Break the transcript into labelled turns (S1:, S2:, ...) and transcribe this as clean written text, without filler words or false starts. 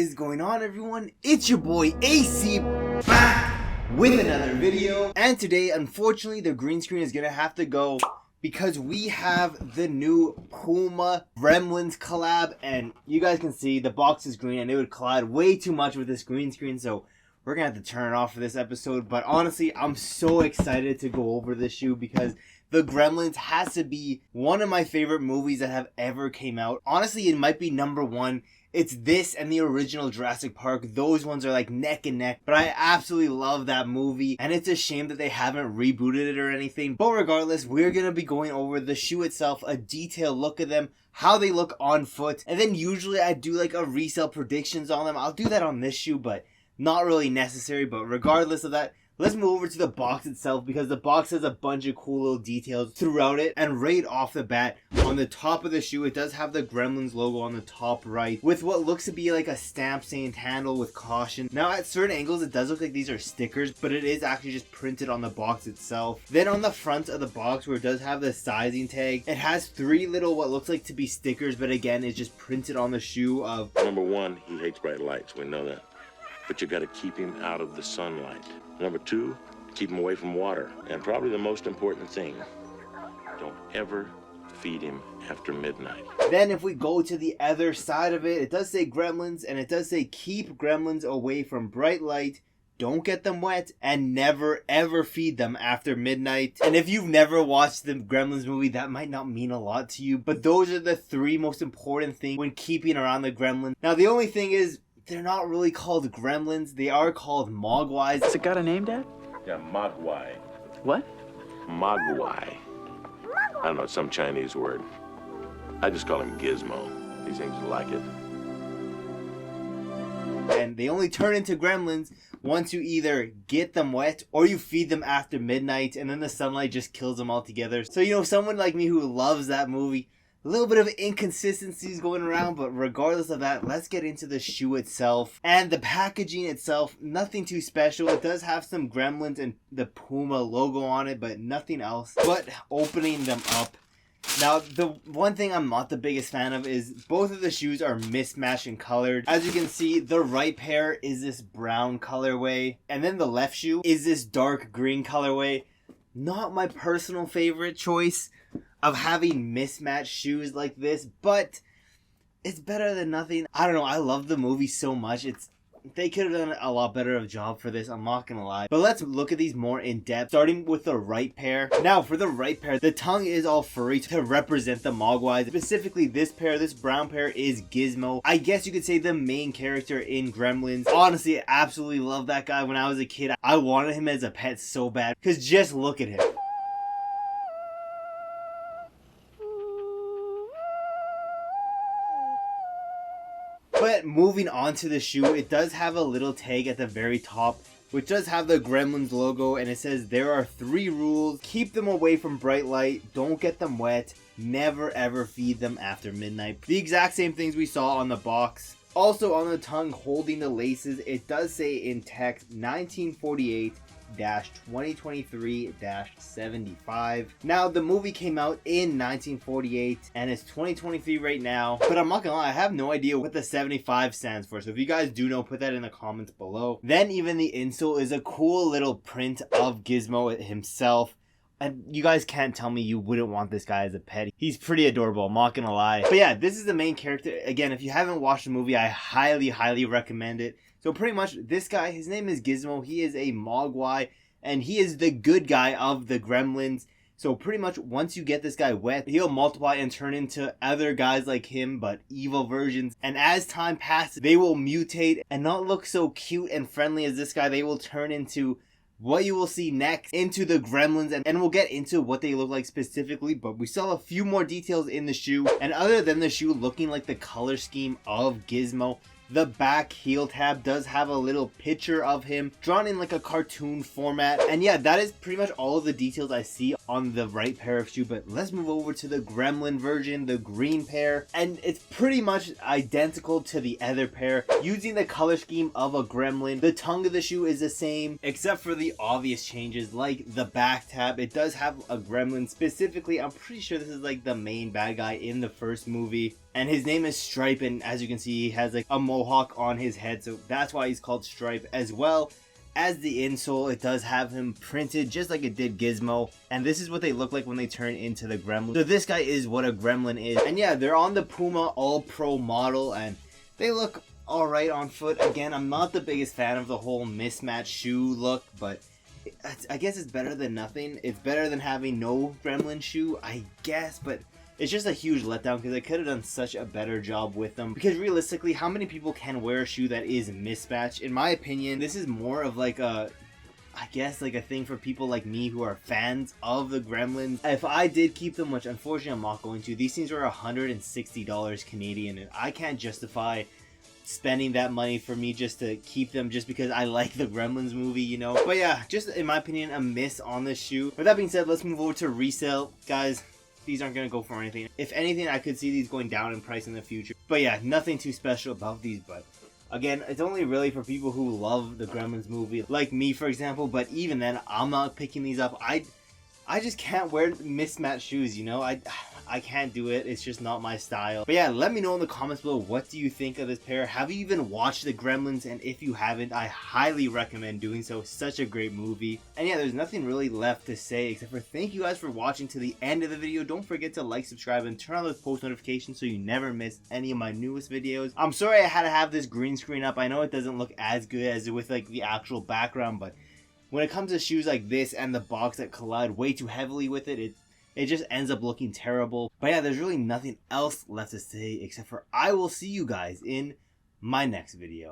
S1: is going on, everyone? It's your boy AC back with another video, and today unfortunately the green screen is gonna have to go because we have the new PUMA Gremlins collab, and you guys can see the box is green and it would collide way too much with this green screen, so we're gonna have to turn it off for this episode. But honestly, I'm so excited to go over this shoe because The Gremlins has to be one of my favorite movies that have ever came out. Honestly, it might be number one. It's this and the original Jurassic Park. Those ones are like neck and neck. But I absolutely love that movie. And it's a shame that they haven't rebooted it or anything. But regardless, we're going to be going over the shoe itself, a detailed look at them, how they look on foot. And then usually I do like a resell predictions on them. I'll do that on this shoe, but not really necessary. But regardless of that, let's move over to the box itself because the box has a bunch of cool little details throughout it. And right off the bat, on the top of the shoe, it does have the Gremlins logo on the top right with what looks to be like a stamp saying handle with caution. Now at certain angles, it does look like these are stickers, but it is actually just printed on the box itself. Then on the front of the box where it does have the sizing tag, it has three little what looks like to be stickers, but again, it's just printed on the shoe of
S2: Number one, he hates bright lights. We know that. But you got to keep him out of the sunlight. Number two, keep him away from water. And probably the most important thing, don't ever feed him after midnight.
S1: Then if we go to the other side of it, it does say Gremlins, and it does say keep Gremlins away from bright light, don't get them wet, and never ever feed them after midnight. And if you've never watched the Gremlins movie, that might not mean a lot to you, but those are the three most important things when keeping around the Gremlins. Now the only thing is, they're not really called Gremlins, they are called Mogwais.
S3: Has it got a name, Dad?
S2: Yeah, Mogwai.
S3: What?
S2: Mogwai. I don't know, some Chinese word. I just call him Gizmo. He seems to like it.
S1: And they only turn into Gremlins once you either get them wet or you feed them after midnight, and then the sunlight just kills them altogether. So, you know, someone like me who loves that movie, a little bit of inconsistencies going around, but regardless of that, let's get into the shoe itself. And the packaging itself, nothing too special. It does have some Gremlins and the PUMA logo on it, but nothing else. But opening them up. Now, the one thing I'm not the biggest fan of is both of the shoes are mismatched in color. As you can see, the right pair is this brown colorway, and then the left shoe is this dark green colorway. Not my personal favorite choice of having mismatched shoes like this, but it's better than nothing. I don't know, I love the movie so much. They could have done a lot better of a job for this, I'm not gonna lie. But let's look at these more in depth, starting with the right pair. Now for the right pair, the tongue is all furry to represent the Mogwais. Specifically this pair, this brown pair is Gizmo. I guess you could say the main character in Gremlins. Honestly, I absolutely love that guy. When I was a kid, I wanted him as a pet so bad, because just look at him. But moving on to the shoe, it does have a little tag at the very top, which does have the Gremlins logo, and it says there are 3 rules. Keep them away from bright light, don't get them wet, never ever feed them after midnight. The exact same things we saw on the box. Also on the tongue holding the laces, it does say in text 1948-2023-75. Now the movie came out in 1948 and it's 2023 right now, but I'm not gonna lie, I have no idea what the 75 stands for, so if you guys do know, put that in the comments below. Then even the insole is a cool little print of Gizmo himself. And you guys can't tell me you wouldn't want this guy as a pet. He's pretty adorable, I'm not gonna lie. But yeah, this is the main character. Again, if you haven't watched the movie, I highly recommend it. So pretty much this guy, his name is Gizmo. He is a Mogwai, and he is the good guy of the Gremlins. So pretty much once you get this guy wet, he'll multiply and turn into other guys like him, but evil versions. And as time passes, they will mutate and not look so cute and friendly as this guy. They will turn into what you will see next, into the Gremlins, and we'll get into what they look like specifically, but we still have a few more details in the shoe. And other than the shoe looking like the color scheme of Gizmo, the back heel tab does have a little picture of him drawn in like a cartoon format. And yeah, that is pretty much all of the details I see on the right pair of shoe. But let's move over to the Gremlin version, the green pair, and it's pretty much identical to the other pair, using the color scheme of a Gremlin. The tongue of the shoe is the same except for the obvious changes like the back tab. It does have a Gremlin specifically. I'm pretty sure this is like the main bad guy in the first movie. And his name is Stripe, and as you can see, he has like a mohawk on his head, so that's why he's called Stripe. As well as the insole, it does have him printed just like it did Gizmo, and this is what they look like when they turn into the gremlin. So this guy is what a gremlin is. And yeah, they're on the PUMA All Pro model, and they look alright on foot. Again, I'm not the biggest fan of the whole mismatched shoe look, but I guess it's better than nothing. It's better than having no gremlin shoe, I guess, but it's just a huge letdown because I could have done such a better job with them. Because realistically, how many people can wear a shoe that is mismatched? In my opinion, this is more of like a, I guess like a thing for people like me who are fans of the Gremlins. If I did keep them, which unfortunately I'm not going to, these things were $160 Canadian, and I can't justify spending that money for me just to keep them just because I like the Gremlins movie, you know. But yeah, just in my opinion, a miss on this shoe. With that being said, let's move over to resale. Guys, these aren't going to go for anything. If anything, I could see these going down in price in the future. But yeah, nothing too special about these. But again, it's only really for people who love the Gremlins movie, like me, for example. But even then, I'm not picking these up. I just can't wear mismatched shoes, you know. I can't do it. It's just not my style. But yeah, let me know in the comments below, what do you think of this pair? Have you even watched the Gremlins? And if you haven't, I highly recommend doing so. Such a great movie. And yeah, there's nothing really left to say except for thank you guys for watching to the end of the video. Don't forget to like, subscribe, and turn on those post notifications so you never miss any of my newest videos. I'm sorry I had to have this green screen up. I know it doesn't look as good as with like the actual background, but when it comes to shoes like this and the box that collide way too heavily with it, it just ends up looking terrible. But yeah, there's really nothing else left to say except for I will see you guys in my next video.